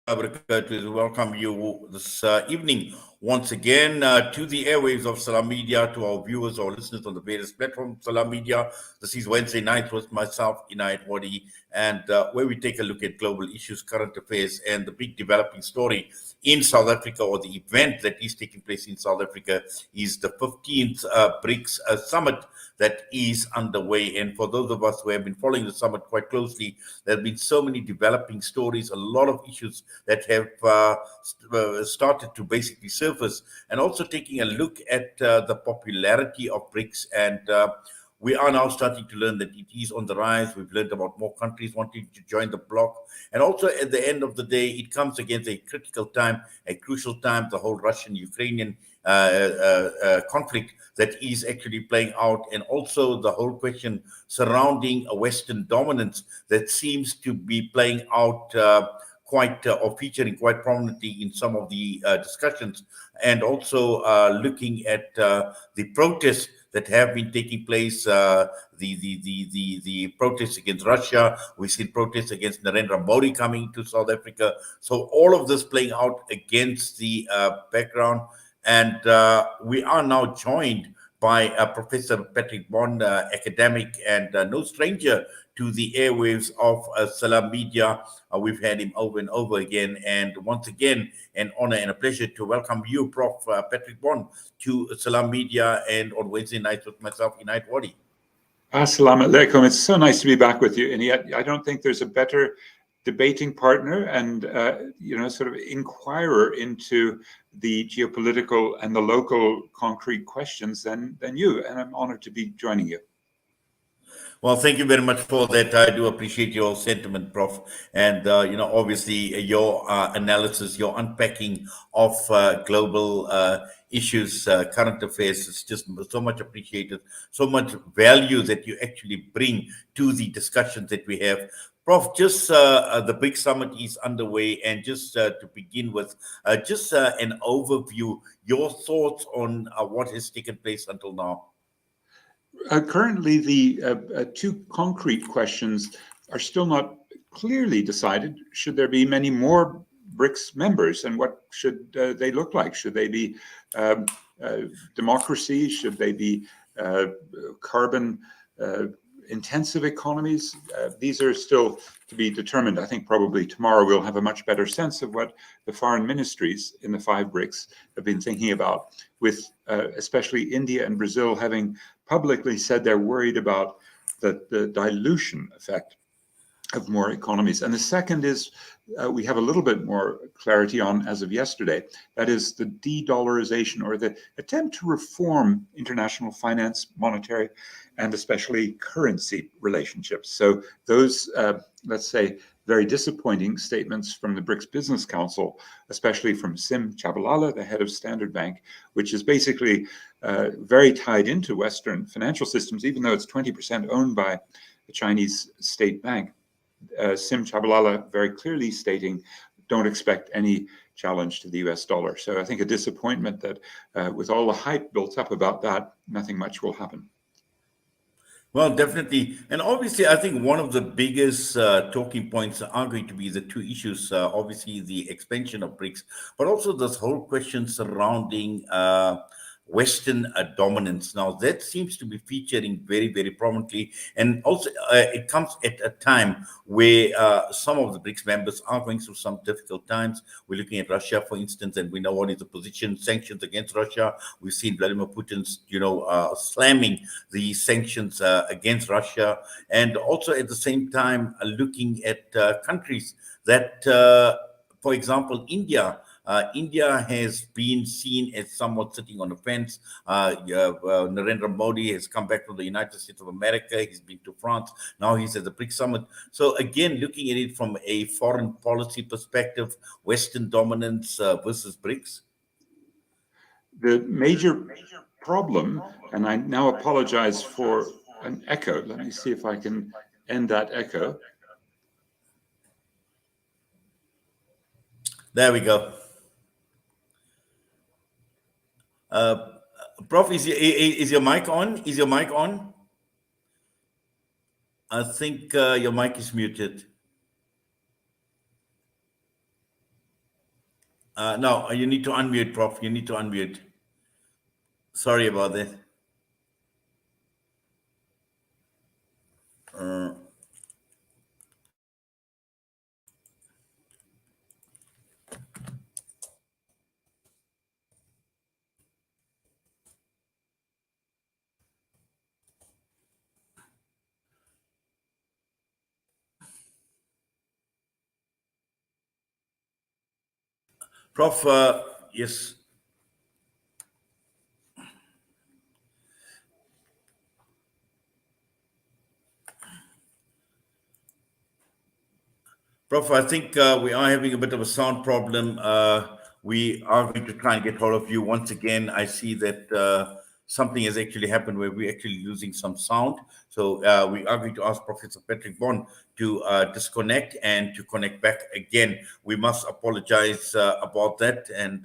wabarakatuh. Welcome you this evening once again to the airwaves of Salam Media, to our viewers or listeners on the various platforms. Salam Media. This is Wednesday night with myself, Inayet, Wadee, and where we take a look at global issues, current affairs, and the big developing story in South Africa, or the event that is taking place in South Africa, is the 15th BRICS summit that is underway. And for those of us who have been following the summit quite closely, there have been so many developing stories, a lot of issues that have started to basically surface, and also taking a look at the popularity of BRICS. And we are now starting to learn that it is on the rise. We've learned about more countries wanting to join the bloc. And also, at the end of the day, it comes against a critical time, a crucial time, the whole Russian-Ukrainian conflict that is actually playing out, and also the whole question surrounding a Western dominance that seems to be playing out or featuring quite prominently in some of the discussions, and also looking at the protests that have been taking place, the protests against Russia. We've seen protests against Narendra Modi coming to South Africa. So all of this playing out against the background. And we are now joined by Professor Patrick Bond, academic and no stranger to the airwaves of Salam Media. We've had him over and over again. And once again, an honor and a pleasure to welcome you, Prof. Patrick Bond, to Salam Media, and on Wednesday nights with myself, Inayet, Wadee. Assalamu alaikum. It's so nice to be back with you. And yet, I don't think there's a better debating partner and, sort of inquirer into the geopolitical and the local concrete questions than you. And I'm honored to be joining you. Well, thank you very much for that. I do appreciate your sentiment, Prof. And, obviously your analysis, your unpacking of global issues, current affairs is just so much appreciated, so much value that you actually bring to the discussions that we have. Prof, just the big summit is underway, and just to begin with, just an overview, your thoughts on what has taken place until now. Currently, the two concrete questions are still not clearly decided. Should there be many more BRICS members, and what should they look like? Should they be democracies? Should they be carbon intensive economies? These are still to be determined. I think probably tomorrow we'll have a much better sense of what the foreign ministries in the 5 BRICS have been thinking about, with especially India and Brazil having publicly said they're worried about the dilution effect of more economies. And the second is we have a little bit more clarity on as of yesterday. That is the de-dollarization, or the attempt to reform international finance, monetary, and especially currency relationships. So those, let's say, very disappointing statements from the BRICS Business Council, especially from Sim Chabalala, the head of Standard Bank, which is basically very tied into Western financial systems, even though it's 20% owned by the Chinese state bank. Sim Chabalala very clearly stating, don't expect any challenge to the US dollar. So I think a disappointment that with all the hype built up about that, nothing much will happen. Well, definitely. And obviously, I think one of the biggest talking points are going to be the two issues, obviously the expansion of BRICS, but also this whole question surrounding Western dominance. Now, that seems to be featuring very, very prominently. And also, it comes at a time where some of the BRICS members are going through some difficult times. We're looking at Russia, for instance, and we know what is the position, sanctions against Russia. We've seen Vladimir Putin's, slamming the sanctions against Russia. And also at the same time, looking at countries that, for example, India. India has been seen as somewhat sitting on the fence. Narendra Modi has come back from the United States of America. He's been to France. Now he's at the BRICS summit. So again, looking at it from a foreign policy perspective, Western dominance versus BRICS. The major problem, and I now apologize for an echo. Let me see if I can end that echo. There we go. Prof, is your mic on? Is your mic on? I think your mic is muted. No, you need to unmute, Prof. You need to unmute. Sorry about that. Uh, Prof, yes. Prof, I think we are having a bit of a sound problem. We are going to try and get hold of you once again. I see that something has actually happened where we're actually losing some sound. So we are going to ask Professor Patrick Bond to disconnect and to connect back again. We must apologize about that, and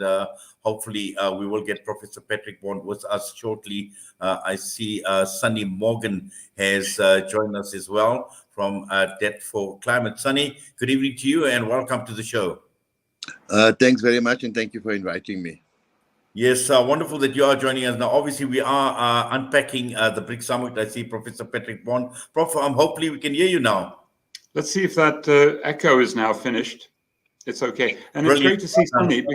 hopefully we will get Professor Patrick Bond with us shortly. I see Sunny Morgan has joined us as well from Debt for Climate. Sunny, good evening to you and welcome to the show. Thanks very much, and thank you for inviting me. Yes, wonderful that you are joining us. Now, obviously, we are unpacking the BRICS Summit. I see Professor Patrick Bond. Prof, hopefully we can hear you now. Let's see if that echo is now finished. It's okay. And Brilliant. It's great to see Sunny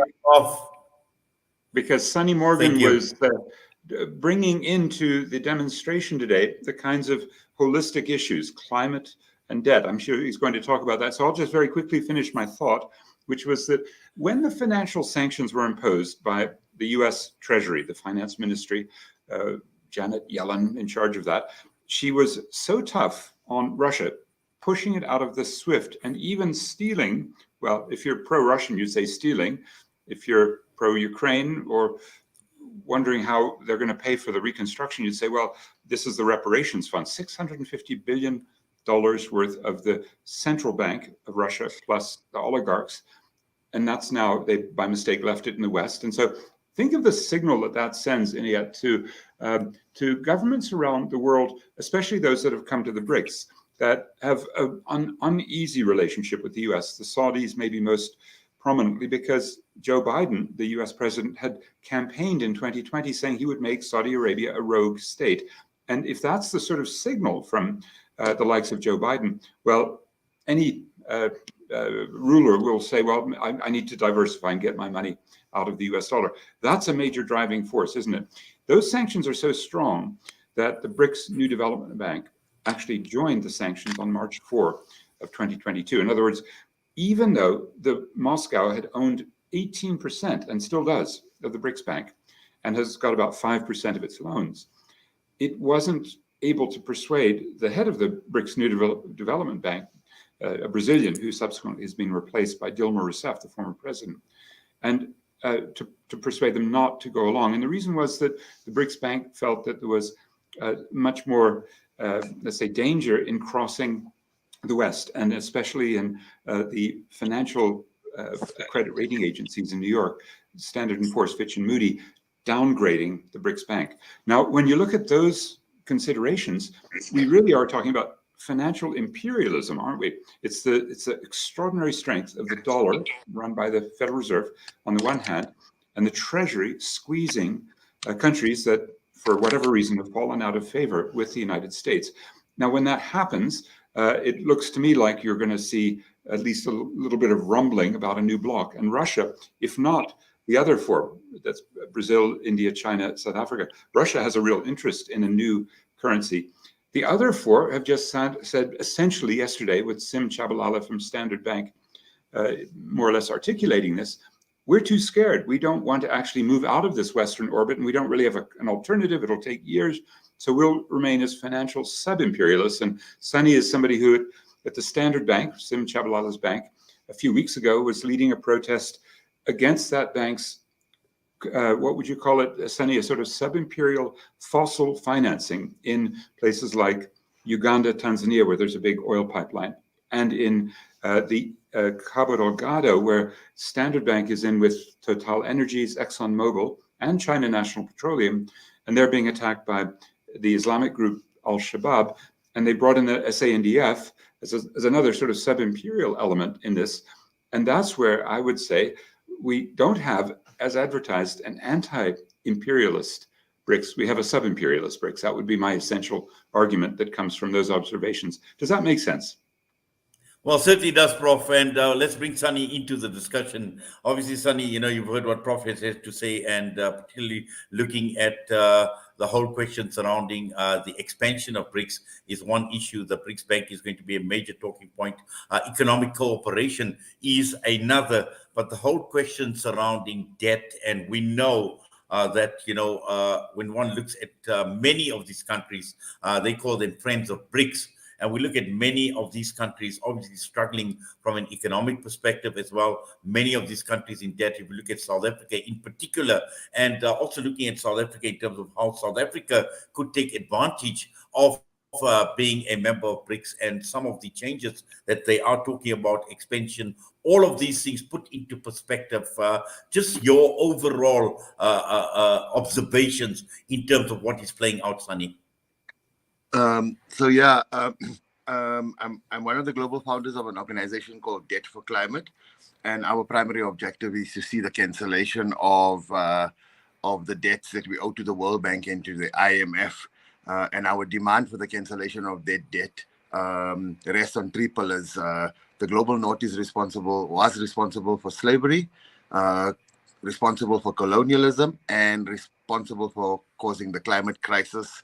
because Sunny Morgan was bringing into the demonstration today the kinds of holistic issues, climate and debt. I'm sure he's going to talk about that. So I'll just very quickly finish my thought, which was that when the financial sanctions were imposed by the US Treasury, the finance ministry, Janet Yellen in charge of that, she was so tough on Russia, pushing it out of the SWIFT and even stealing, well, if you're pro-Russian, you'd say stealing. If you're pro-Ukraine or wondering how they're going to pay for the reconstruction, you'd say, well, this is the reparations fund, $650 billion worth of the central bank of Russia plus the oligarchs. And that's now, they by mistake left it in the West. And so think of the signal that that sends, Inayet, to governments around the world, especially those that have come to the BRICS, that have an uneasy relationship with the US. The Saudis maybe most prominently because Joe Biden, the US president, had campaigned in 2020 saying he would make Saudi Arabia a rogue state. And if that's the sort of signal from the likes of Joe Biden, well, any ruler will say, well, I need to diversify and get my money out of the US dollar. That's a major driving force, isn't it? Those sanctions are so strong that the BRICS New Development Bank actually joined the sanctions on March 4 of 2022. In other words, even though Moscow had owned 18% and still does of the BRICS Bank and has got about 5% of its loans, it wasn't able to persuade the head of the BRICS New Development Bank, a Brazilian who subsequently has been replaced by Dilma Rousseff, the former president, and to persuade them not to go along. And the reason was that the BRICS Bank felt that there was much more, let's say, danger in crossing the West, and especially in the financial credit rating agencies in New York, Standard & Poor's, Fitch, and Moody, downgrading the BRICS Bank. Now, when you look at those considerations, we really are talking about financial imperialism, aren't we? It's the extraordinary strength of the dollar run by the Federal Reserve on the one hand, and the Treasury squeezing countries that, for whatever reason, have fallen out of favor with the United States. Now, when that happens, it looks to me like you're going to see at least a little bit of rumbling about a new bloc. And Russia, if not the other four, that's Brazil, India, China, South Africa, Russia has a real interest in a new currency. The other four have just said essentially yesterday, with Sim Chabalala from Standard Bank more or less articulating this, we're too scared. We don't want to actually move out of this Western orbit, and we don't really have an alternative. It'll take years. So we'll remain as financial sub-imperialists. And Sunny is somebody who, at the Standard Bank, Sim Chabalala's bank, a few weeks ago was leading a protest against that bank's, what would you call it, Sunny, a sort of sub-imperial fossil financing in places like Uganda, Tanzania, where there's a big oil pipeline, and in the Cabo Delgado, where Standard Bank is in with Total Energies, ExxonMobil, and China National Petroleum, and they're being attacked by the Islamic group Al-Shabaab, and they brought in the SANDF as another sort of sub-imperial element in this. And that's where I would say we don't have, as advertised, an anti-imperialist BRICS. We have a sub-imperialist BRICS. That would be my essential argument that comes from those observations. Does that make sense? Well, certainly does, Prof. And let's bring Sunny into the discussion. Obviously, Sunny, you've heard what Prof has to say, and particularly looking at the whole question surrounding the expansion of BRICS is one issue. The BRICS Bank is going to be a major talking point. Economic cooperation is another, but the whole question surrounding debt, and we know that, when one looks at many of these countries, they call them friends of BRICS. And we look at many of these countries obviously struggling from an economic perspective as well. Many of these countries in debt, if you look at South Africa in particular, and also looking at South Africa in terms of how South Africa could take advantage of being a member of BRICS and some of the changes that they are talking about, expansion, all of these things put into perspective, just your overall observations in terms of what is playing out, Sunny. I'm one of the global founders of an organization called Debt for Climate, and our primary objective is to see the cancellation of the debts that we owe to the World Bank and to the IMF, and our demand for the cancellation of that debt rests on three pillars. The Global North was responsible for slavery, responsible for colonialism, and responsible for causing the climate crisis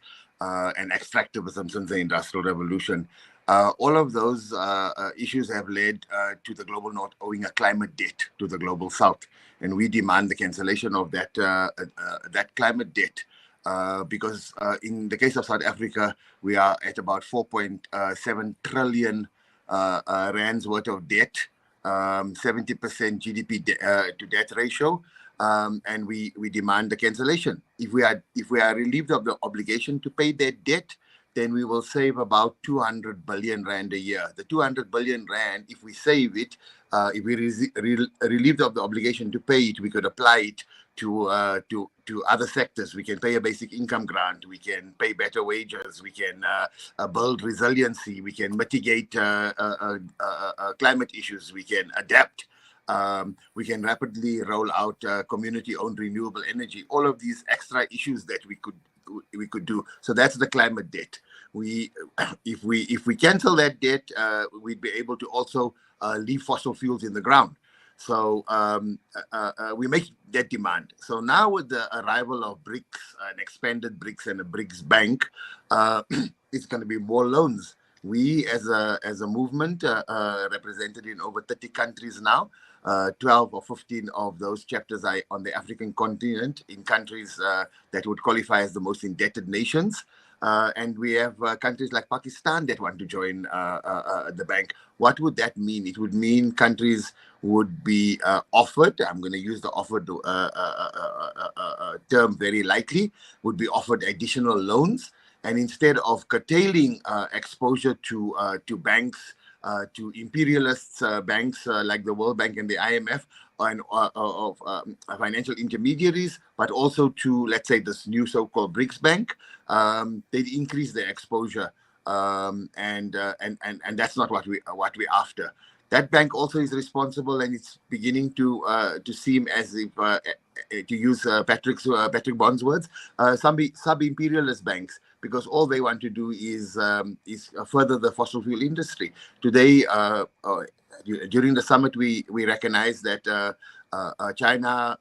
and extractivism since the Industrial Revolution. All of those issues have led to the Global North owing a climate debt to the Global South. And we demand the cancellation of that climate debt because in the case of South Africa, we are at about 4.7 trillion rands worth of debt, 70% GDP to debt ratio. And we demand the cancellation. If we are relieved of the obligation to pay that debt, then we will save about 200 billion rand a year. The 200 billion rand, if we save it, if we relieved of the obligation to pay it, we could apply it to other sectors. We can pay a basic income grant. We can pay better wages. We can build resiliency. We can mitigate climate issues. We can adapt. We can rapidly roll out community-owned renewable energy. All of these extra issues that we could do. So that's the climate debt. If we cancel that debt, we'd be able to also leave fossil fuels in the ground. So we make that demand. So now with the arrival of BRICS, an expanded BRICS and a BRICS bank, it's going to be more loans. We as a movement represented in over 30 countries now. 12 or 15 of those chapters are on the African continent in countries that would qualify as the most indebted nations. And we have countries like Pakistan that want to join the bank. What would that mean? It would mean countries would be offered, I'm going to use the offered term very lightly, would be offered additional loans. And instead of curtailing exposure to banks, to imperialist banks like the World Bank and the IMF, and of financial intermediaries, but also to, let's say, this new so-called BRICS Bank, they'd increase their exposure, and that's not what we're after. That bank also is responsible, and it's beginning to seem as if, to use Patrick Bond's words, sub-imperialist banks, because all they want to do is further the fossil fuel industry. Today, during the summit, we recognize that China,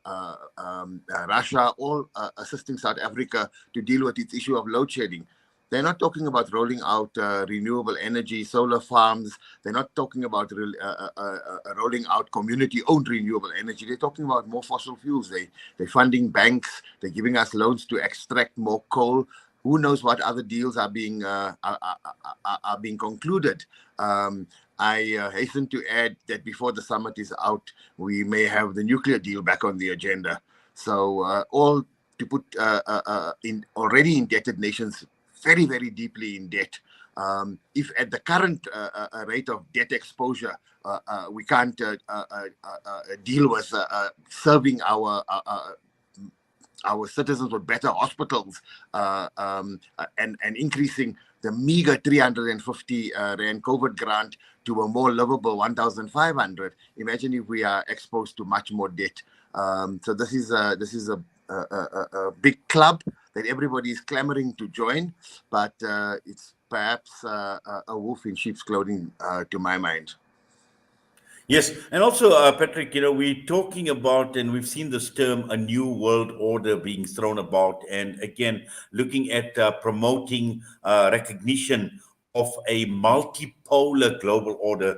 Russia, all assisting South Africa to deal with its issue of load shedding. They're not talking about rolling out renewable energy, solar farms. They're not talking about rolling out community-owned renewable energy. They're talking about more fossil fuels. They're funding banks. They're giving us loans to extract more coal. Who knows what other deals are being concluded? I hasten to add that before the summit is out, we may have the nuclear deal back on the agenda. So all to put in already indebted nations very, very deeply in debt. If at the current rate of debt exposure, we can't deal with serving our citizens with better hospitals and increasing the meager 350 Rand COVID grant to a more livable 1,500, imagine if we are exposed to much more debt. So this is a big club that everybody is clamoring to join, but it's perhaps a wolf in sheep's clothing to my mind. Yes, and also, Patrick, we're talking about, and we've seen this term, a new world order being thrown about, and again, looking at promoting recognition of a multipolar global order,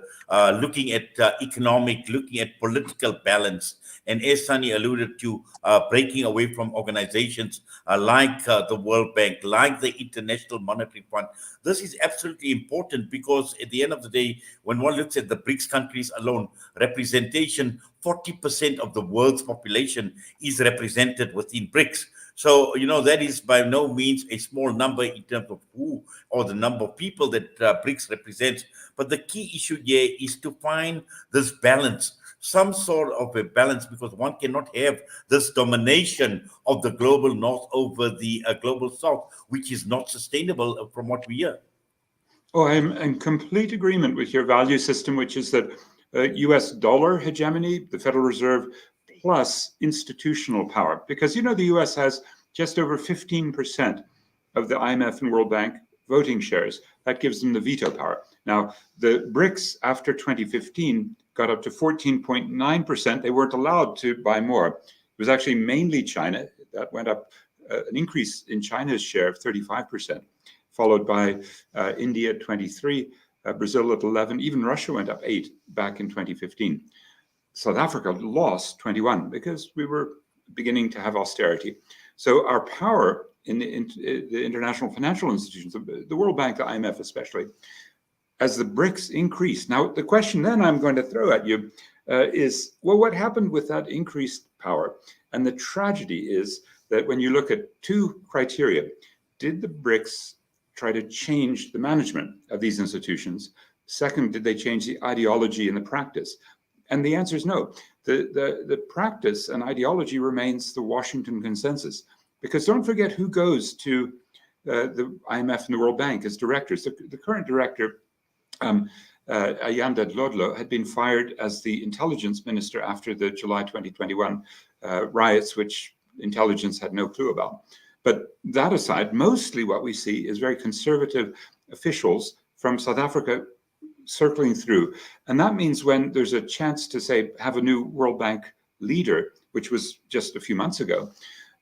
looking at economic, looking at political balance, and as Sunny alluded to, breaking away from organizations like the World Bank, like the International Monetary Fund. This is absolutely important because at the end of the day, when one looks at the BRICS countries alone, representation, 40% of the world's population is represented within BRICS. So, that is by no means a small number in terms of who or the number of people that BRICS represents. But the key issue here is to find this balance, some sort of a balance, because one cannot have this domination of the global north over the global south, which is not sustainable from what we hear. Oh, I'm in complete agreement with your value system, which is that US dollar hegemony, the Federal Reserve, plus institutional power. Because, the US has just over 15% of the IMF and World Bank voting shares. That gives them the veto power. Now, the BRICS after 2015 got up to 14.9%. They weren't allowed to buy more. It was actually mainly China. That went up, an increase in China's share of 35%, followed by India at 23%, Brazil at 11%, even Russia went up 8% back in 2015. South Africa lost 21% because we were beginning to have austerity. So our power in the international financial institutions, the World Bank, the IMF especially, as the BRICS increased. Now, the question then I'm going to throw at you is, well, what happened with that increased power? And the tragedy is that when you look at two criteria, did the BRICS try to change the management of these institutions? Second, did they change the ideology and the practice? And the answer is no. The practice and ideology remains the Washington Consensus. Because don't forget who goes to the IMF and the World Bank as directors. The current director, Ayanda Dlodlo, had been fired as the intelligence minister after the July 2021 riots, which intelligence had no clue about. But that aside, mostly what we see is very conservative officials from South Africa circling through. And that means when there's a chance to, say, have a new World Bank leader, which was just a few months ago,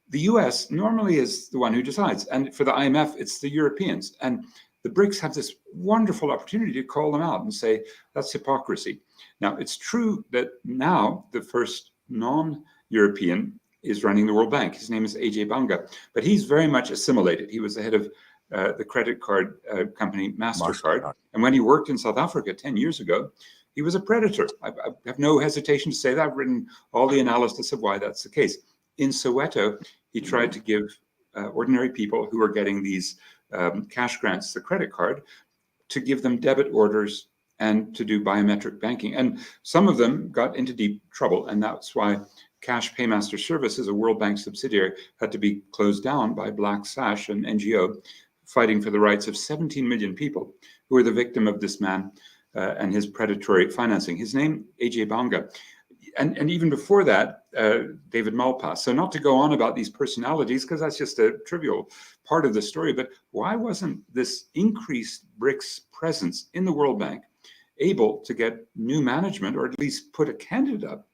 the US normally is the one who decides. And for the IMF, it's the Europeans. And the BRICS have this wonderful opportunity to call them out and say, that's hypocrisy. Now, it's true that now the first non-European is running the World Bank. His name is AJ Banga, but he's very much assimilated. He was the head of the credit card company MasterCard. And when he worked in South Africa 10 years ago, he was a predator. I have no hesitation to say that. I've written all the analysis of why that's the case. In Soweto, he tried to give ordinary people who are getting these cash grants, the credit card, to give them debit orders and to do biometric banking. And some of them got into deep trouble. And that's why Cash Paymaster Services, a World Bank subsidiary, had to be closed down by Black Sash, an NGO fighting for the rights of 17 million people who were the victim of this man and his predatory financing. His name, AJ Banga. And even before that, David Malpass. So not to go on about these personalities, because that's just a trivial part of the story, but why wasn't this increased BRICS presence in the World Bank able to get new management, or at least put a candidate up?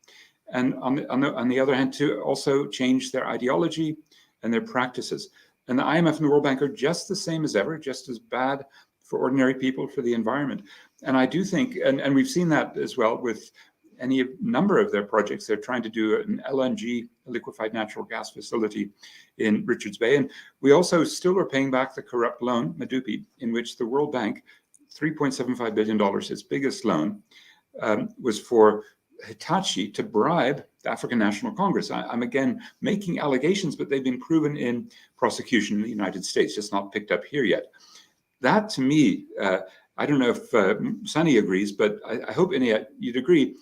And on the other hand, to also change their ideology and their practices. And the IMF and the World Bank are just the same as ever, just as bad for ordinary people, for the environment. And I do think, and we've seen that as well with any number of their projects. They're trying to do an LNG, liquefied natural gas facility in Richards Bay. And we also still are paying back the corrupt loan, Medupi, in which the World Bank, $3.75 billion, its biggest loan, was for Hitachi to bribe the African National Congress. I'm again making allegations, but they've been proven in prosecution in the United States, just not picked up here yet. That to me, I don't know if Sunny agrees, but I hope Inayet you'd agree,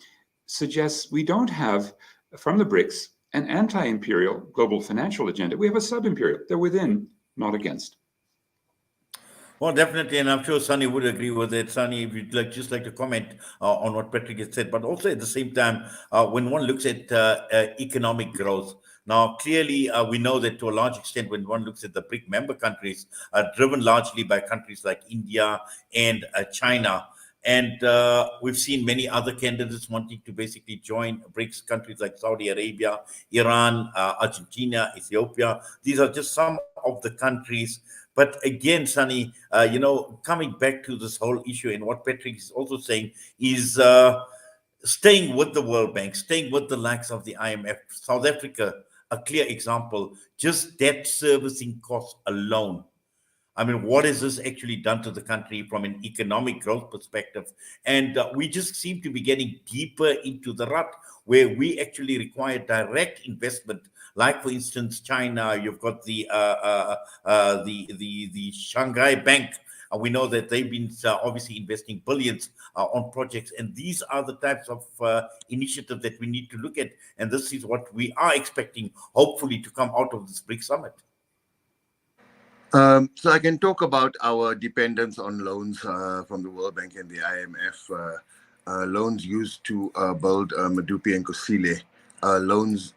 suggests we don't have from the BRICS an anti-imperial global financial agenda. We have a sub-imperial. They're within, not against. Well, definitely, and I'm sure Sunny would agree with it. Sunny, if you'd like, just like to comment on what Patrick has said, but also at the same time, when one looks at economic growth, now clearly we know that to a large extent, when one looks at the BRIC member countries, are driven largely by countries like India and China. And we've seen many other candidates wanting to basically join BRICS countries like Saudi Arabia, Iran, Argentina, Ethiopia. These are just some of the countries. But again, Sunny, coming back to this whole issue and what Patrick is also saying is staying with the World Bank, staying with the likes of the IMF. South Africa, a clear example, just debt servicing costs alone. I mean, what has this actually done to the country from an economic growth perspective? And we just seem to be getting deeper into the rut where we actually require direct investment. Like, for instance, China. You've got the Shanghai Bank. We know that they've been obviously investing billions on projects, and these are the types of initiatives that we need to look at. And this is what we are expecting, hopefully, to come out of this BRICS summit. So I can talk about our dependence on loans from the World Bank and the IMF. Loans used to build Medupi and Kusile, loans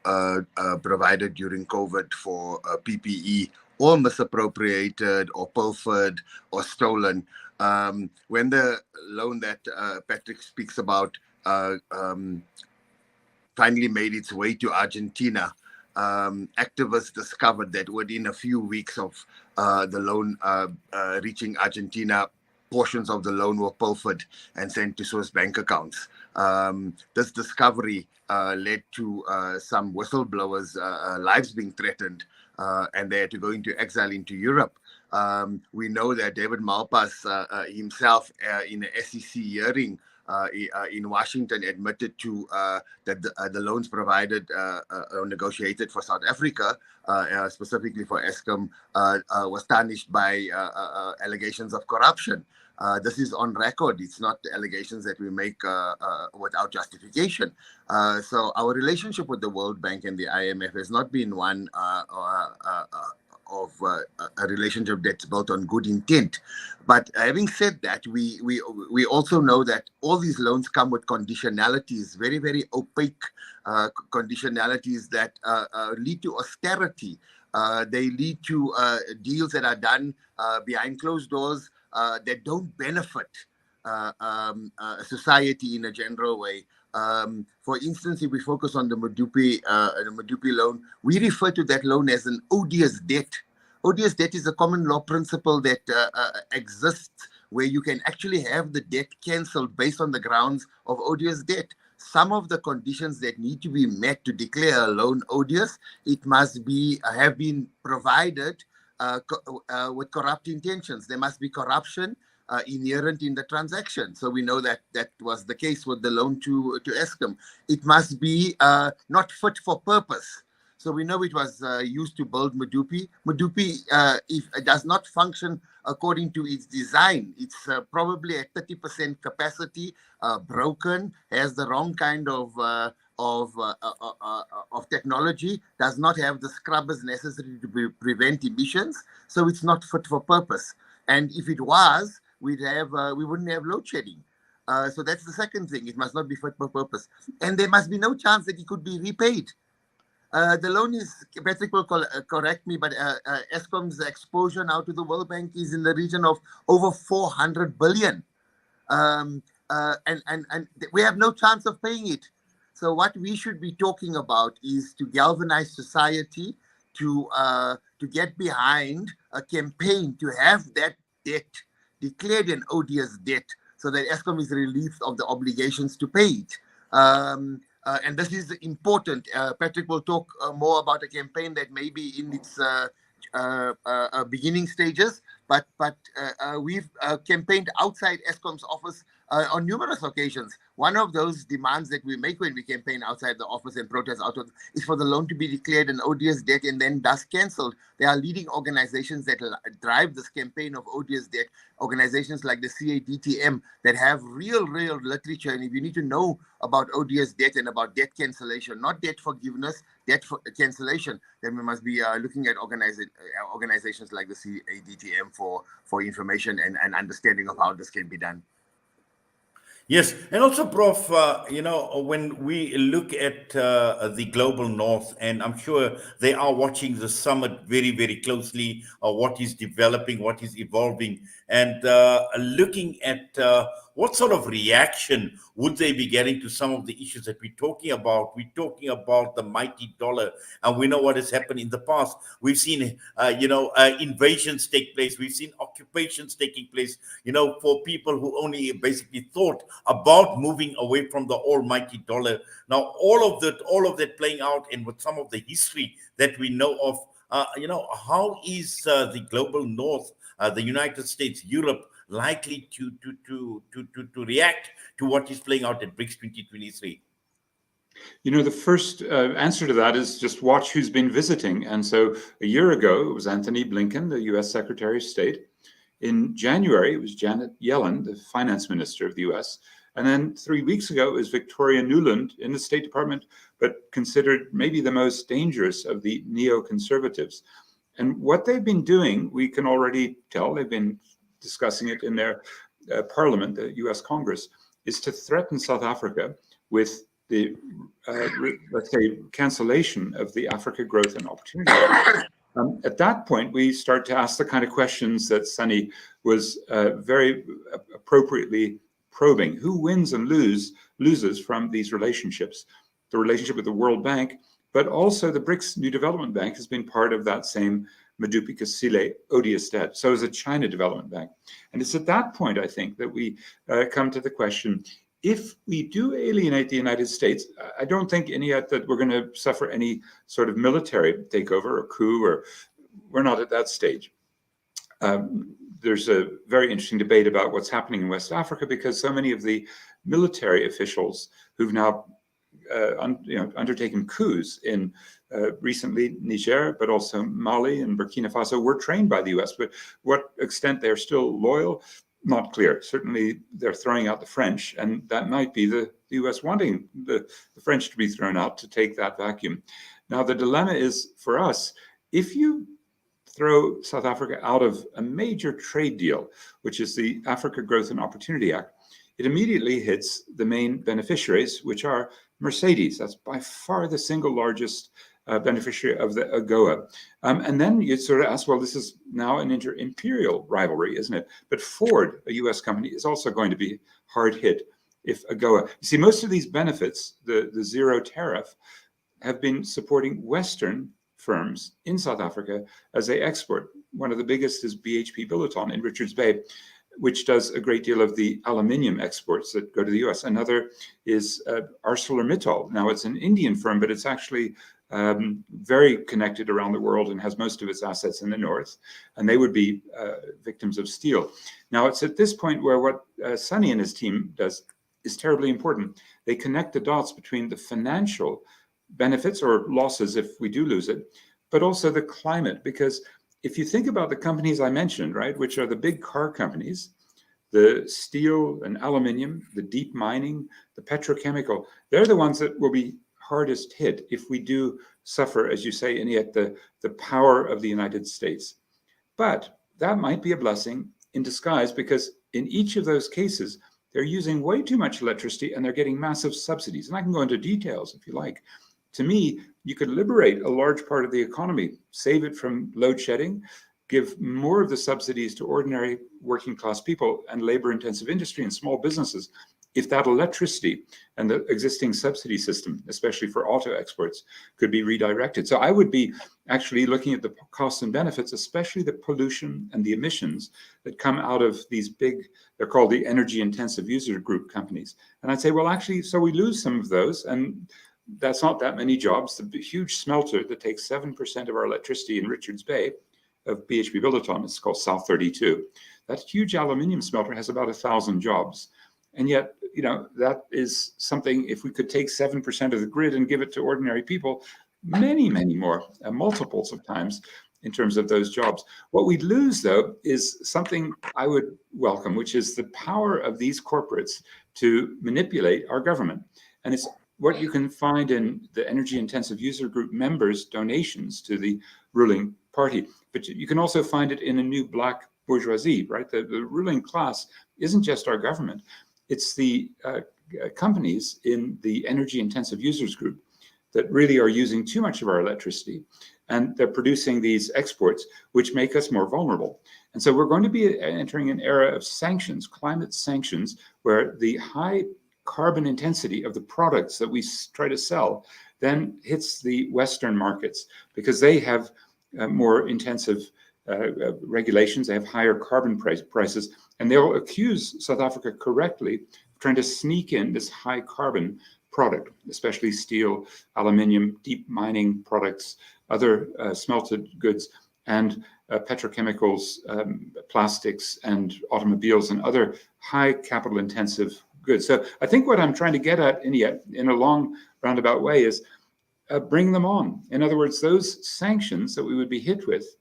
provided during COVID for PPE, all misappropriated or pilfered or stolen. When the loan that Patrick speaks about finally made its way to Argentina, activists discovered that within a few weeks of the loan reaching Argentina, portions of the loan were pilfered and sent to Swiss bank accounts. This discovery led to some whistleblowers' lives being threatened, and they had to go into exile into Europe. We know that David Malpass himself in an SEC hearing in Washington admitted to that the loans provided or negotiated for South Africa, specifically for Eskom, was tarnished by allegations of corruption. This is on record. It's not allegations that we make without justification. So our relationship with the World Bank and the IMF has not been one of a relationship that's built on good intent. But having said that, we also know that all these loans come with conditionalities, very, very opaque conditionalities that lead to austerity. They lead to deals that are done behind closed doors that don't benefit society in a general way. For instance, if we focus on the Medupi loan, we refer to that loan as an odious debt. Odious debt is a common law principle that exists where you can actually have the debt cancelled based on the grounds of odious debt. Some of the conditions that need to be met to declare a loan odious, it must be have been provided with corrupt intentions. There must be corruption inherent in the transaction. So we know that that was the case with the loan to Eskom. It must be not fit for purpose. So we know it was used to build Medupi. Medupi, if it does not function according to its design, it's probably at 30% capacity, broken, has the wrong kind of technology, does not have the scrubbers necessary to prevent emissions. So it's not fit for purpose. And if it was, we wouldn't have load shedding. So that's the second thing. It must not be fit for purpose. And there must be no chance that it could be repaid. The loan is, Patrick will correct me, but Eskom's exposure now to the World Bank is in the region of over 400 billion. And we have no chance of paying it. So what we should be talking about is to galvanize society, to get behind a campaign to have that debt declared an odious debt so that Eskom is relieved of the obligations to pay it. And this is important. Patrick will talk more about a campaign that may be in its beginning stages, but we've campaigned outside Eskom's office on numerous occasions. One of those demands that we make when we campaign outside the office and protest outside is for the loan to be declared an odious debt and then thus cancelled. There are leading organizations that drive this campaign of odious debt, organizations like the CADTM that have real literature. And if you need to know about odious debt and about debt cancellation, not debt forgiveness, debt cancellation, then we must be looking at organizations like the CADTM for information and understanding of how this can be done. Yes, and also, Prof, when we look at the global north, and I'm sure they are watching the summit very, very closely, what is developing, what is evolving, and looking at what sort of reaction would they be getting to some of the issues that we're talking about? We're talking about the mighty dollar, and we know what has happened in the past. We've seen, invasions take place. We've seen occupations taking place, for people who only basically thought about moving away from the almighty dollar. Now, all of that playing out, and with some of the history that we know of, how is the global north, the United States, Europe, likely to react to what is playing out at BRICS 2023? The first answer to that is just watch who's been visiting. And so a year ago, it was Anthony Blinken, the US Secretary of State. In January, it was Janet Yellen, the finance minister of the US. And then 3 weeks ago, it was Victoria Nuland in the State Department, but considered maybe the most dangerous of the neoconservatives. And what they've been doing, we can already tell, they've been discussing it in their parliament, the US Congress, is to threaten South Africa with the, let's say, cancellation of the Africa Growth and Opportunity Act. At that point, we start to ask the kind of questions that Sunny was very appropriately probing. Who wins and loses from these relationships? The relationship with the World Bank, but also the BRICS New Development Bank has been part of that same Medupi Kasile odious debt. So is the China Development Bank. And it's at that point, I think, that we come to the question, if we do alienate the United States, I don't think, Inayet, that we're going to suffer any sort of military takeover or coup, or we're not at that stage. There's a very interesting debate about what's happening in West Africa, because so many of the military officials who've now undertaken coups in recently Niger, but also Mali and Burkina Faso were trained by the US. But what extent they're still loyal, not clear. Certainly they're throwing out the French, and that might be the US wanting the French to be thrown out to take that vacuum. Now, the dilemma is for us, if you throw South Africa out of a major trade deal, which is the Africa Growth and Opportunity Act, it immediately hits the main beneficiaries, which are Mercedes. That's by far the single largest beneficiary of the AGOA. And then you sort of ask, well, this is now an inter-imperial rivalry, isn't it? But Ford, a US company, is also going to be hard hit if AGOA. You see, most of these benefits, the zero tariff, have been supporting Western firms in South Africa as they export. One of the biggest is BHP Billiton in Richards Bay, which does a great deal of the aluminium exports that go to the US. Another is ArcelorMittal. Now, it's an Indian firm, but it's actually very connected around the world and has most of its assets in the north, and they would be victims of steel. Now, it's at this point where what Sunny and his team does is terribly important. They connect the dots between the financial benefits or losses if we do lose it, but also the climate, because if you think about the companies I mentioned, right, which are the big car companies, the steel and aluminium, the deep mining, the petrochemical, they're the ones that will be hardest hit if we do suffer, as you say, Inayet, the power of the United States. But that might be a blessing in disguise, because in each of those cases, they're using way too much electricity and they're getting massive subsidies. And I can go into details if you like. To me, you could liberate a large part of the economy, save it from load shedding, give more of the subsidies to ordinary working class people and labor intensive industry and small businesses, if that electricity and the existing subsidy system, especially for auto exports, could be redirected. So I would be actually looking at the costs and benefits, especially the pollution and the emissions that come out of these big, they're called the energy intensive user group companies. And I'd say, well, actually, so we lose some of those, and that's not that many jobs. The huge smelter that takes 7% of our electricity in Richards Bay of BHP Billiton, it's called South 32. That huge aluminium smelter has about 1,000 jobs. And yet, you know, that is something, if we could take 7% of the grid and give it to ordinary people, many, many more, multiples of times in terms of those jobs. What we'd lose, though, is something I would welcome, which is the power of these corporates to manipulate our government. And it's what you can find in the energy intensive user group members' donations to the ruling party. But you can also find it in a new black bourgeoisie, right? The ruling class isn't just our government. It's the companies in the energy intensive users group that really are using too much of our electricity. And they're producing these exports, which make us more vulnerable. And so we're going to be entering an era of sanctions, climate sanctions, where the high carbon intensity of the products that we try to sell then hits the Western markets, because they have more intensive regulations, they have higher carbon prices, and they'll accuse South Africa correctly of trying to sneak in this high carbon product, especially steel, aluminium, deep mining products, other smelted goods, and petrochemicals, plastics, and automobiles, and other high capital intensive goods. So I think what I'm trying to get at in a long roundabout way is bring them on. In other words, those sanctions that we would be hit with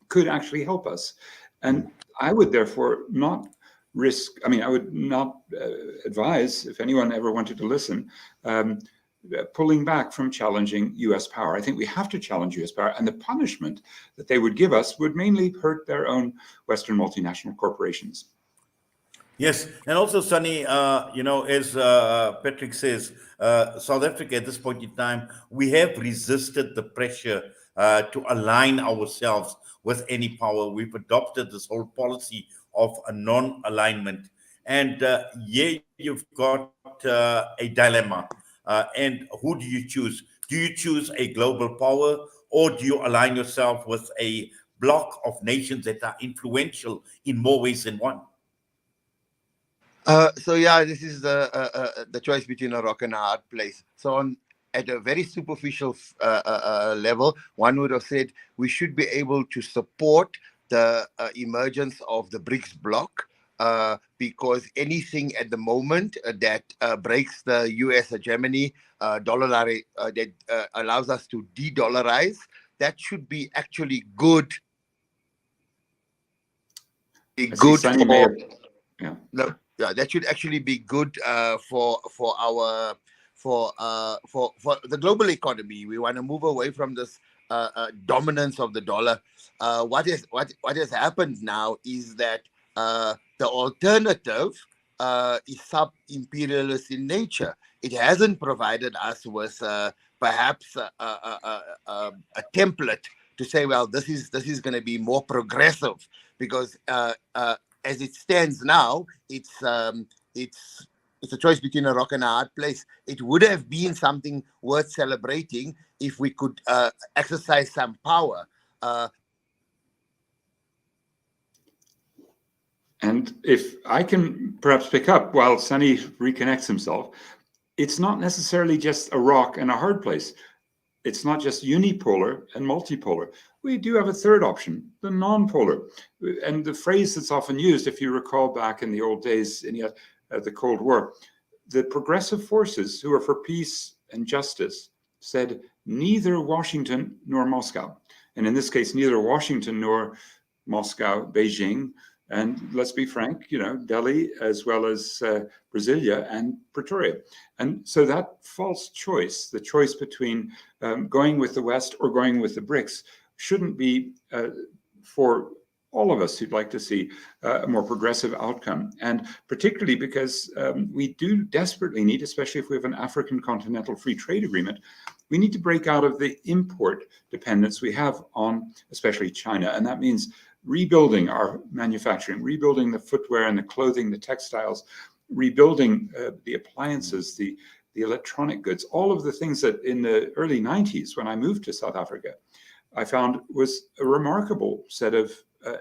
could actually help us. And I would therefore not risk, I would not advise, if anyone ever wanted to listen, pulling back from challenging US power. I think we have to challenge US power, and the punishment that they would give us would mainly hurt their own Western multinational corporations. Yes, and also, Sunny, as Patrick says, South Africa at this point in time, we have resisted the pressure to align ourselves with any power. We've adopted this whole policy of a non-alignment. And you've got a dilemma. And who do you choose? Do you choose a global power, or do you align yourself with a bloc of nations that are influential in more ways than one? This is the choice between a rock and a hard place. So at a very superficial level, one would have said we should be able to support the emergence of the BRICS bloc, because anything at the moment that breaks the US hegemony, that allows us to de-dollarize, that should be actually good. That should actually be good for the global economy. We want to move away from this dominance of the dollar. What has happened now is that the alternative is sub-imperialist in nature. It hasn't provided us with perhaps a template to say, well, this is going to be more progressive, because as it stands now, it's a choice between a rock and a hard place. It would have been something worth celebrating if we could exercise some power. And if I can perhaps pick up while Sunny reconnects himself, it's not necessarily just a rock and a hard place. It's not just unipolar and multipolar. We do have a third option, the non-polar. And the phrase that's often used, if you recall back in the old days, in the Cold War, the progressive forces who are for peace and justice said neither Washington nor Moscow. And in this case, neither Washington nor Moscow, Beijing, and let's be frank, Delhi, as well as Brasilia and Pretoria. And so that false choice, the choice between going with the West or going with the BRICS, shouldn't be for all of us who'd like to see a more progressive outcome. And particularly because we do desperately need, especially if we have an African continental free trade agreement, we need to break out of the import dependence we have on especially China. And that means rebuilding our manufacturing, rebuilding the footwear and the clothing, the textiles, rebuilding the appliances, the electronic goods, all of the things that in the early 90s, when I moved to South Africa, I found was a remarkable set of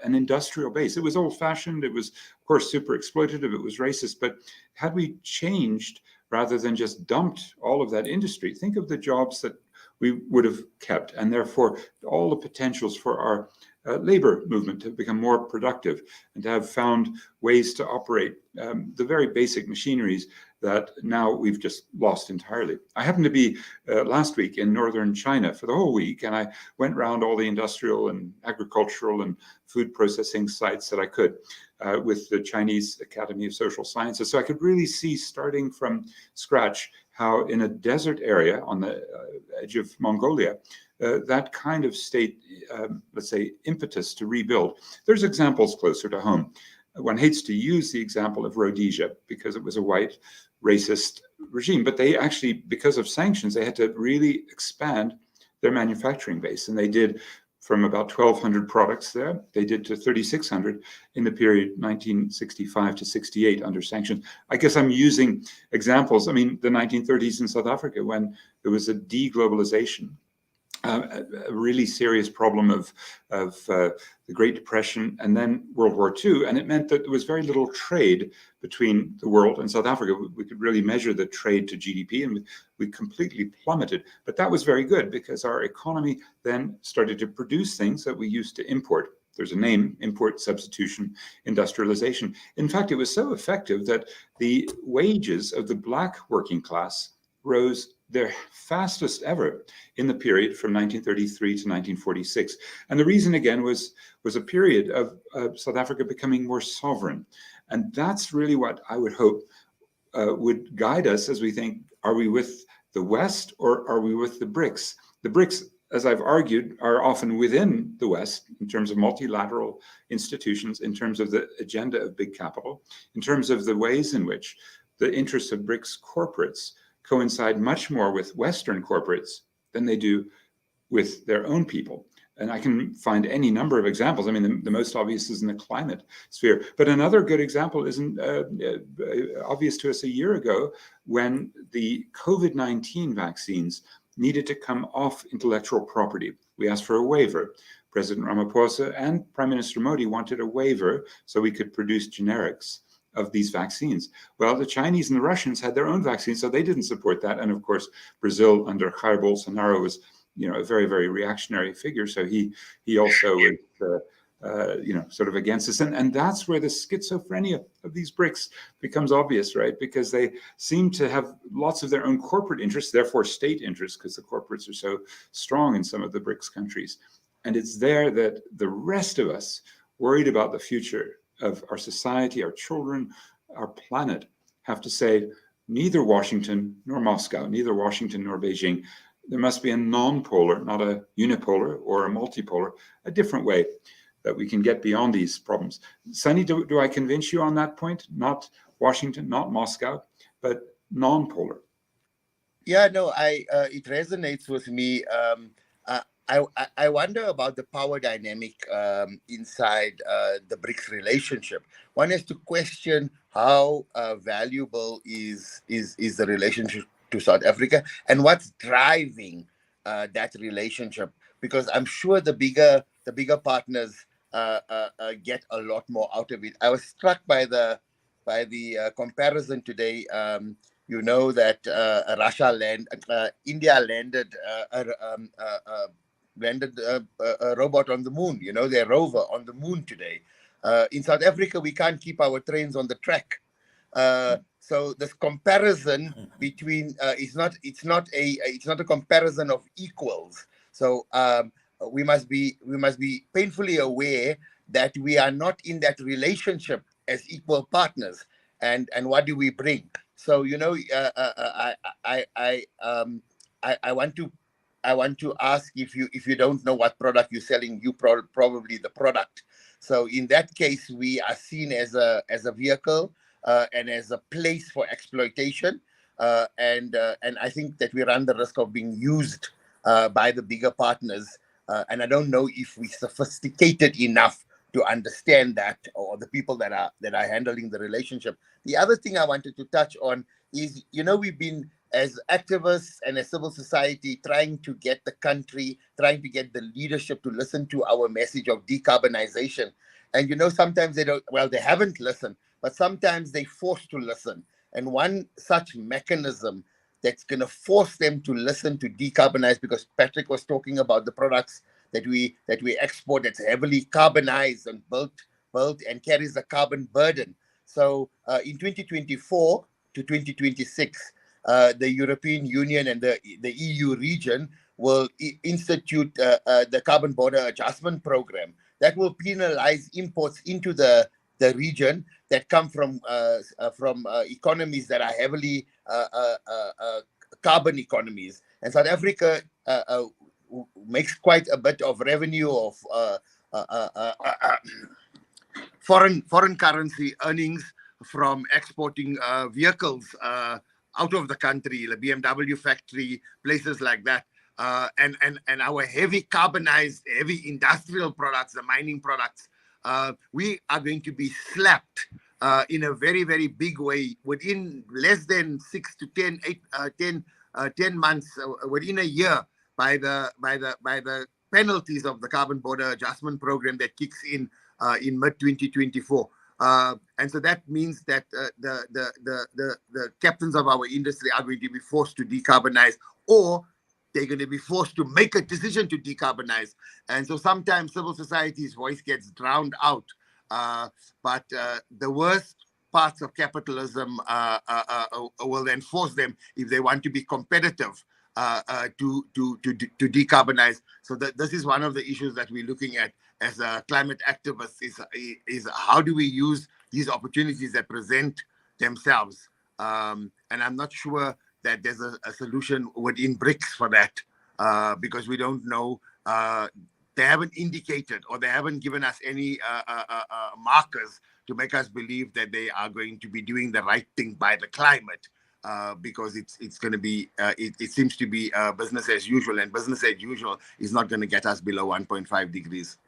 an industrial base. It was old-fashioned. It was, of course, super exploitative. It was racist. But had we changed rather than just dumped all of that industry, think of the jobs that we would have kept, and therefore all the potentials for our labor movement, to become more productive, and to have found ways to operate the very basic machineries that now we've just lost entirely. I happened to be last week in northern China for the whole week, and I went around all the industrial and agricultural and food processing sites that I could with the Chinese Academy of Social Sciences. So I could really see, starting from scratch, how in a desert area on the edge of Mongolia, that kind of state, let's say, impetus to rebuild. There's examples closer to home. One hates to use the example of Rhodesia because it was a white racist regime, but they actually, because of sanctions, they had to really expand their manufacturing base. And they did from about 1,200 products there, they did to 3,600 in the period 1965 to 68 under sanctions. I guess I'm using examples. I mean, the 1930s in South Africa, when there was a deglobalization, a really serious problem of the Great Depression and then World War II. And it meant that there was very little trade between the world and South Africa. We could really measure the trade to GDP, and we completely plummeted. But that was very good, because our economy then started to produce things that we used to import. There's a name: import substitution industrialization. In fact, it was so effective that the wages of the Black working class rose their fastest ever in the period from 1933 to 1946. And the reason, again, was a period of South Africa becoming more sovereign. And that's really what I would hope would guide us as we think, are we with the West or are we with the BRICS? The BRICS, as I've argued, are often within the West in terms of multilateral institutions, in terms of the agenda of big capital, in terms of the ways in which the interests of BRICS corporates coincide much more with Western corporates than they do with their own people. And I can find any number of examples. I mean, the most obvious is in the climate sphere. But another good example isn't obvious to us a year ago, when the COVID-19 vaccines needed to come off intellectual property. We asked for a waiver. President Ramaphosa and Prime Minister Modi wanted a waiver so we could produce generics of these vaccines. Well, the Chinese and the Russians had their own vaccines, so they didn't support that. And of course, Brazil under Jair Bolsonaro was, a very, very reactionary figure. So he also was, sort of against us. And that's where the schizophrenia of these BRICS becomes obvious, right? Because they seem to have lots of their own corporate interests, therefore state interests, because the corporates are so strong in some of the BRICS countries. And it's there that the rest of us, worried about the future of our society, our children, our planet, have to say, neither Washington nor Moscow, neither Washington nor Beijing. There must be a non-polar, not a unipolar or a multipolar, a different way that we can get beyond these problems. Sunny, do I convince you on that point? Not Washington, not Moscow, but non-polar. Yeah, no, it resonates with me. I wonder about the power dynamic inside the BRICS relationship. One has to question how valuable is the relationship to South Africa, and what's driving that relationship. Because I'm sure the bigger partners get a lot more out of it. I was struck by the comparison today. You know that India landed a robot on the moon, their rover on the moon today. In South Africa, we can't keep our trains on the track. So this comparison between it's not a comparison of equals. So we must be painfully aware that we are not in that relationship as equal partners. And what do we bring? So I want to ask, if you don't know what product you're selling, you probably the product. So in that case, we are seen as a vehicle and as a place for exploitation, and I think that we run the risk of being used by the bigger partners. And I don't know if we're sophisticated enough to understand that, or the people that are handling the relationship. The other thing I wanted to touch on is, we've been, as activists and as civil society, trying to get the country, trying to get the leadership to listen to our message of decarbonization. And sometimes they haven't listened, but sometimes they're forced to listen. And one such mechanism that's going to force them to listen to decarbonize, because Patrick was talking about the products that we export that's heavily carbonized and built and carries the carbon burden. So in 2024 to 2026, the European Union and the EU region will institute the Carbon Border Adjustment Program that will penalize imports into the region that come from economies that are heavily carbon economies. And South Africa makes quite a bit of revenue of foreign currency earnings from exporting vehicles out of the country, the BMW factory, places like that. And our heavy carbonized, heavy industrial products, the mining products, we are going to be slapped in a very, very big way within less than 6 to 10 months, within a year, by the penalties of the Carbon Border Adjustment Program that kicks in mid 2024. And so that means that the captains of our industry are going to be forced to decarbonize, or they're going to be forced to make a decision to decarbonize. And so sometimes civil society's voice gets drowned out. But the worst parts of capitalism will then force them, if they want to be competitive, to decarbonize. So this is one of the issues that we're looking at as climate activists, is how do we use these opportunities that present themselves? And I'm not sure that there's a solution within BRICS for that, because we don't know. They haven't indicated, or they haven't given us any markers to make us believe that they are going to be doing the right thing by the climate, because it's going to be, it seems to be business as usual, and business as usual is not going to get us below 1.5 degrees.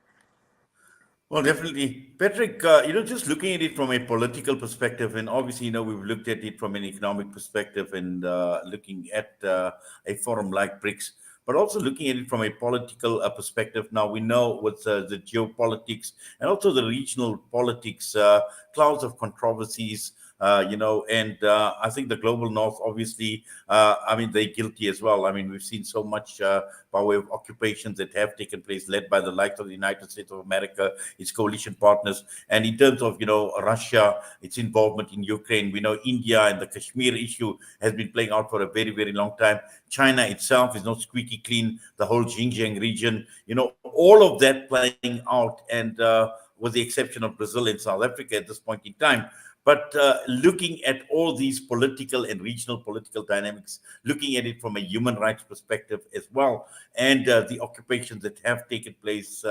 Well, definitely. Patrick, just looking at it from a political perspective, and obviously, we've looked at it from an economic perspective and looking at a forum like BRICS, but also looking at it from a political perspective. Now, we know with the geopolitics and also the regional politics, clouds of controversies, and I think the global north, obviously, they're guilty as well. I mean, we've seen so much by way of occupations that have taken place, led by the likes of the United States of America, its coalition partners. And in terms of, Russia, its involvement in Ukraine, we know India and the Kashmir issue has been playing out for a very, very long time. China itself is not squeaky clean, the whole Xinjiang region, all of that playing out, and with the exception of Brazil and South Africa at this point in time. But looking at all these political and regional political dynamics, looking at it from a human rights perspective as well, and the occupations that have taken place,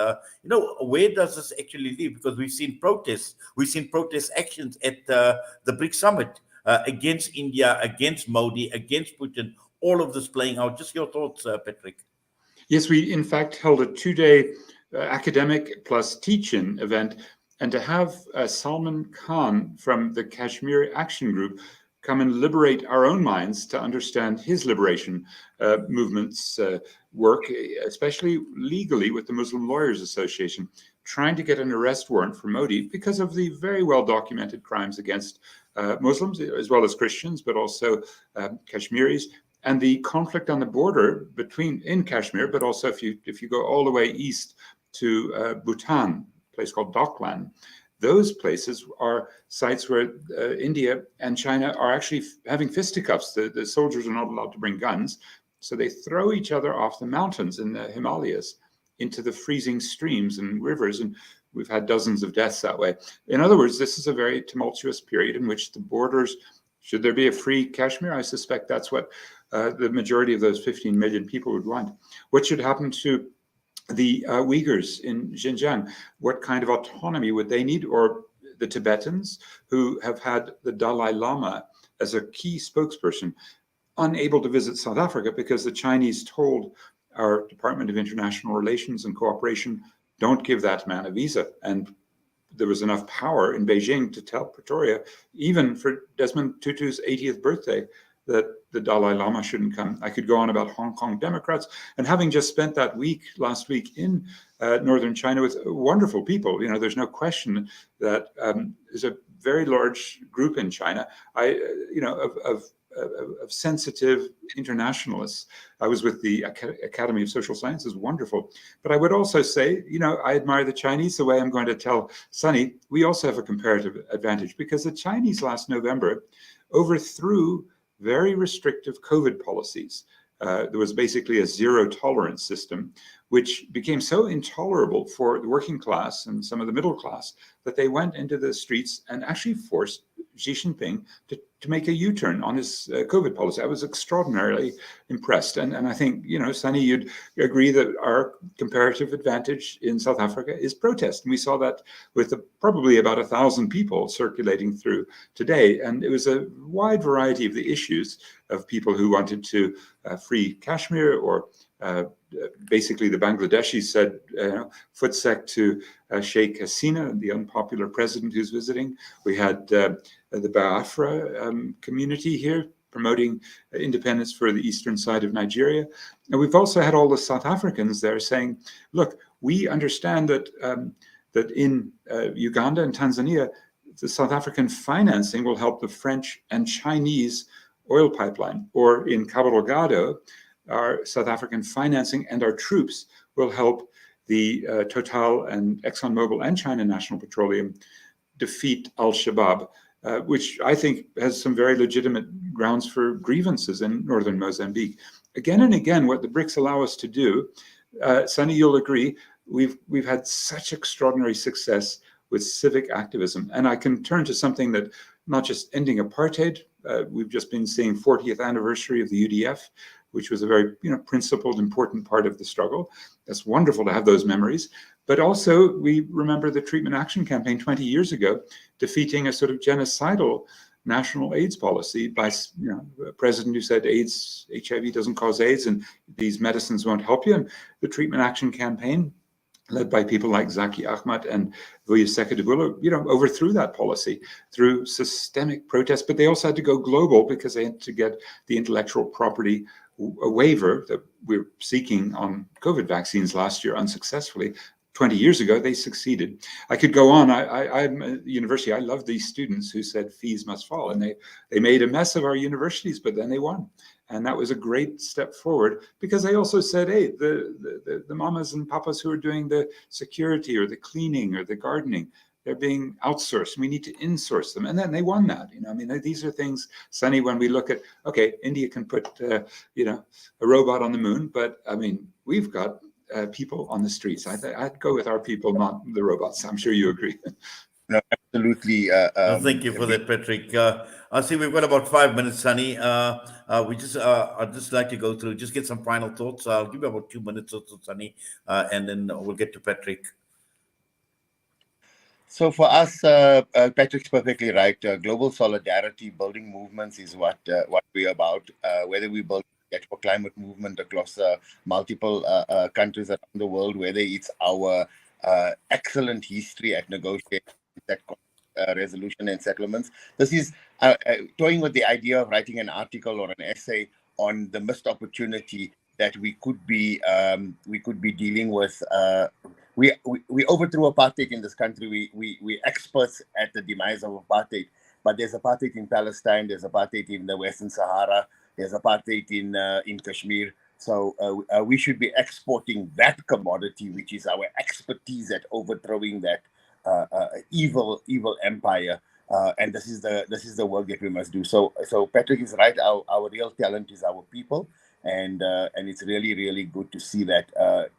where does this actually leave? Because we've seen protest actions at the BRICS summit against India, against Modi, against Putin, all of this playing out. Just your thoughts, Patrick. Yes, we in fact held a 2-day academic plus teach-in event. And to have Salman Khan from the Kashmir Action Group come and liberate our own minds to understand his liberation movement's work, especially legally with the Muslim Lawyers Association, trying to get an arrest warrant for Modi because of the very well-documented crimes against Muslims, as well as Christians, but also Kashmiris, and the conflict on the border in Kashmir, but also if you go all the way east to Bhutan, place called Doklam. Those places are sites where India and China are actually having fisticuffs. The soldiers are not allowed to bring guns, so they throw each other off the mountains in the Himalayas into the freezing streams and rivers, and we've had dozens of deaths that way. In other words, this is a very tumultuous period in which the borders, should there be a free Kashmir, I suspect that's what the majority of those 15 million people would want. What should happen to the Uyghurs in Xinjiang? What kind of autonomy would they need? Or the Tibetans, who have had the Dalai Lama as a key spokesperson, unable to visit South Africa because the Chinese told our Department of International Relations and Cooperation, don't give that man a visa. And there was enough power in Beijing to tell Pretoria, even for Desmond Tutu's 80th birthday, that the Dalai Lama shouldn't come. I could go on about Hong Kong Democrats, and having just spent that last week in northern China with wonderful people, there's no question that there's a very large group in China of of sensitive internationalists. I was with the Academy of Social Sciences, wonderful. But I would also say, I admire the Chinese the way I'm going to tell Sunny, we also have a comparative advantage because the Chinese last November overthrew very restrictive COVID policies. There was basically a zero tolerance system, which became so intolerable for the working class and some of the middle class that they went into the streets and actually forced Xi Jinping to make a U-turn on his COVID policy. I was extraordinarily impressed. And I think, Sunny, you'd agree that our comparative advantage in South Africa is protest. And we saw that with probably about 1,000 people circulating through today. And it was a wide variety of the issues of people who wanted to free Kashmir or basically the Bangladeshis said footsec to Sheikh Hasina, the unpopular president who's visiting. We had the Biafra community here promoting independence for the eastern side of Nigeria. And we've also had all the South Africans there saying, look, we understand that that in Uganda and Tanzania, the South African financing will help the French and Chinese oil pipeline, or in Cabo Delgado, our South African financing and our troops will help the Total and ExxonMobil and China National Petroleum defeat Al-Shabaab, which I think has some very legitimate grounds for grievances in northern Mozambique. Again and again, what the BRICS allow us to do, Sunny, you'll agree, we've had such extraordinary success with civic activism. And I can turn to something that not just ending apartheid, we've just been seeing 40th anniversary of the UDF, which was a very principled, important part of the struggle. It's wonderful to have those memories. But also, we remember the Treatment Action Campaign 20 years ago, defeating a sort of genocidal national AIDS policy by a president who said HIV doesn't cause AIDS and these medicines won't help you. And the Treatment Action Campaign, led by people like Zaki Ahmad and Vuyiseka Debula, overthrew that policy through systemic protest. But they also had to go global because they had to get the intellectual property a waiver that we're seeking on COVID vaccines last year unsuccessfully. 20 years ago, they succeeded. I could go on. I'm at the university. I love these students who said fees must fall. And they made a mess of our universities, but then they won. And that was a great step forward because they also said, hey, the mamas and papas who are doing the security or the cleaning or the gardening, they're being outsourced. We need to insource them. And then they won that. These are things, Sunny, when we look at, okay, India can put, a robot on the moon, but we've got people on the streets. I'd go with our people, not the robots. I'm sure you agree. No, absolutely. Thank you for that, Patrick. I see we've got about 5 minutes, Sunny. I'd just like to go through, just get some final thoughts. I'll give you about 2 minutes or so, Sunny, and then we'll get to Patrick. So for us, Patrick's perfectly right. Global solidarity, building movements is what we're about. Whether we build Get for Climate movement across multiple countries around the world, whether it's our excellent history at negotiating that resolution and settlements. This is toying with the idea of writing an article or an essay on the missed opportunity that we could be dealing with. We overthrew apartheid in this country. We're experts at the demise of apartheid, but there's apartheid in Palestine, there's apartheid in the Western Sahara, there's apartheid in Kashmir. So we should be exporting that commodity, which is our expertise at overthrowing that evil empire. And this is the work that we must do. So Patrick is right. Our real talent is our people, and it's really, really good to see that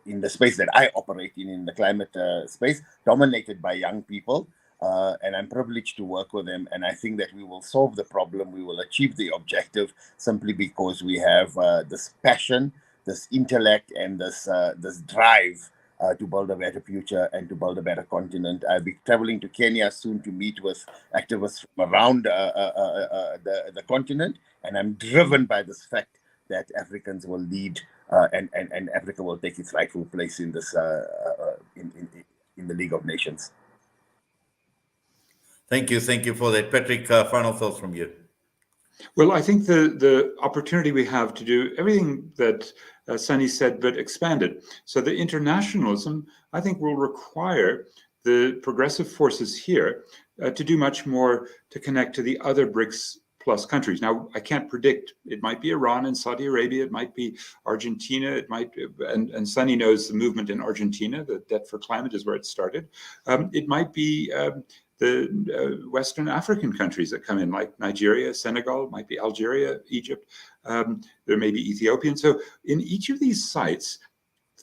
in the space that I operate in the climate space, dominated by young people. And I'm privileged to work with them. And I think that we will solve the problem. We will achieve the objective simply because we have this passion, this intellect, and this drive to build a better future and to build a better continent. I'll be traveling to Kenya soon to meet with activists from around the continent. And I'm driven by this fact that Africans will lead and Africa will take its rightful place in this in the League of Nations. Thank you for that, Patrick. Final thoughts from you. Well, I think the opportunity we have to do everything that Sunny said, but expanded. So the internationalism, I think, will require the progressive forces here to do much more to connect to the other BRICS plus countries. Now, I can't predict. It might be Iran and Saudi Arabia. It might be Argentina. It might, and Sunny knows the movement in Argentina. The debt for climate is where it started. It might be the Western African countries that come in, like Nigeria, Senegal. It might be Algeria, Egypt. There may be Ethiopian. So in each of these sites,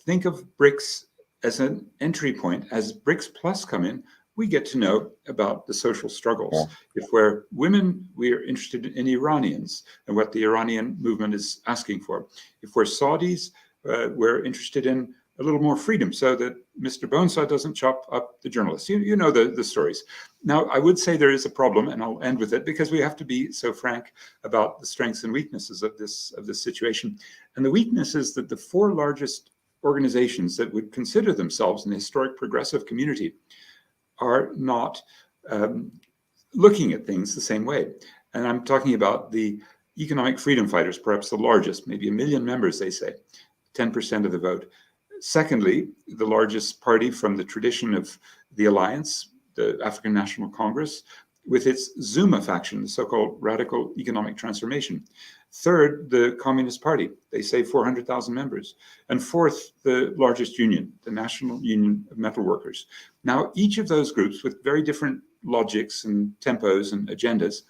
think of BRICS as an entry point. As BRICS Plus come in, we get to know about the social struggles. Yeah. If we're women, we are interested in Iranians and what the Iranian movement is asking for. If we're Saudis, we're interested in a little more freedom so that Mr. Bonesaw doesn't chop up the journalists. You know the stories. Now, I would say there is a problem, and I'll end with it, because we have to be so frank about the strengths and weaknesses of this situation. And the weakness is that the four largest organizations that would consider themselves an historic progressive community are not looking at things the same way. And I'm talking about the economic freedom fighters, perhaps the largest, maybe 1 million members, they say, 10% of the vote. Secondly, the largest party from the tradition of the Alliance, the African National Congress, with its Zuma faction, the so-called Radical Economic Transformation. Third, the Communist Party, they say 400,000 members. And fourth, the largest union, the National Union of Metal Workers. Now, each of those groups, with very different logics and tempos and agendas,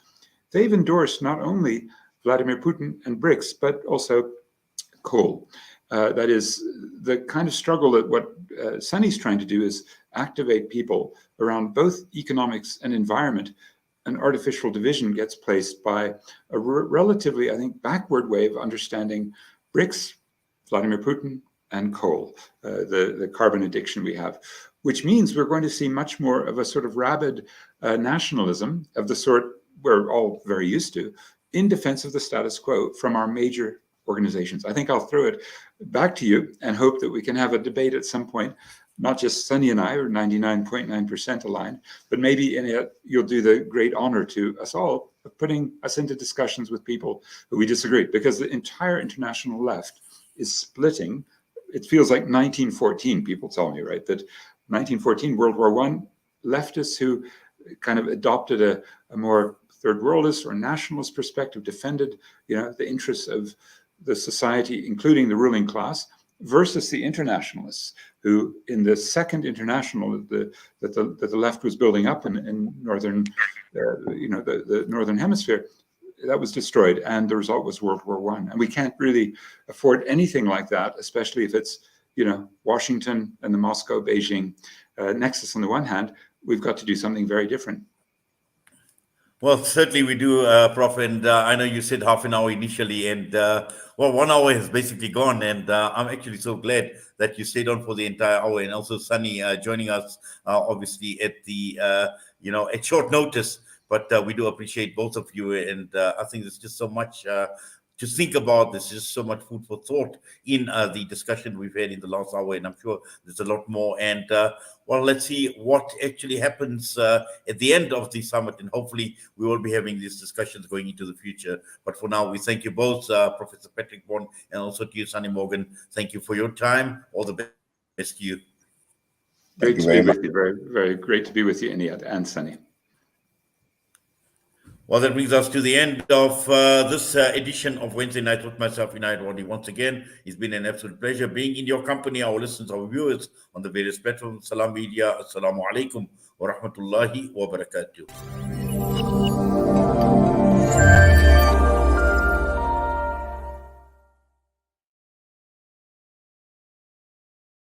they've endorsed not only Vladimir Putin and BRICS, but also coal. That is, the kind of struggle that what Sunny's trying to do is activate people around both economics and environment. An artificial division gets placed by a relatively, I think, backward way of understanding BRICS, Vladimir Putin, and coal, the carbon addiction we have, which means we're going to see much more of a sort of rabid nationalism of the sort we're all very used to in defense of the status quo from our major organizations. I think I'll throw it back to you and hope that we can have a debate at some point. Not just Sunny and I are 99.9% aligned, but maybe Inayet, you'll do the great honor to us all of putting us into discussions with people who we disagree, because the entire international left is splitting. It feels like 1914, people tell me, right? That 1914, World War I, leftists who kind of adopted a more third worldist or nationalist perspective, defended, the interests of the society, including the ruling class, versus the internationalists who, in the second international that the left was building up in northern, the northern hemisphere, that was destroyed, and the result was World War I. And we can't really afford anything like that, especially if it's, Washington and the Moscow, Beijing nexus on the one hand. We've got to do something very different. Well, certainly we do, Prof. And I know you said half an hour initially, and 1 hour has basically gone. And I'm actually so glad that you stayed on for the entire hour, and also Sunny joining us, obviously at the at short notice. But we do appreciate both of you, and I think there's just so much to think about. There's just so much food for thought in the discussion we've had in the last hour, and I'm sure there's a lot more. And let's see what actually happens at the end of the summit, and hopefully we will be having these discussions going into the future. But for now, we thank you both, Professor Patrick Bond, and also to you, Sunny Morgan. Thank you for your time. All the best to you. Great to be with you. Very, very great to be with you, Inayet and Sunny. Well, that brings us to the end of this edition of Wednesday Night with myself, Inayet Wadee. Once again, it's been an absolute pleasure being in your company, our listeners, our viewers on the various platforms. Salam Media. Assalamu alaikum wa rahmatullahi wa barakatuh.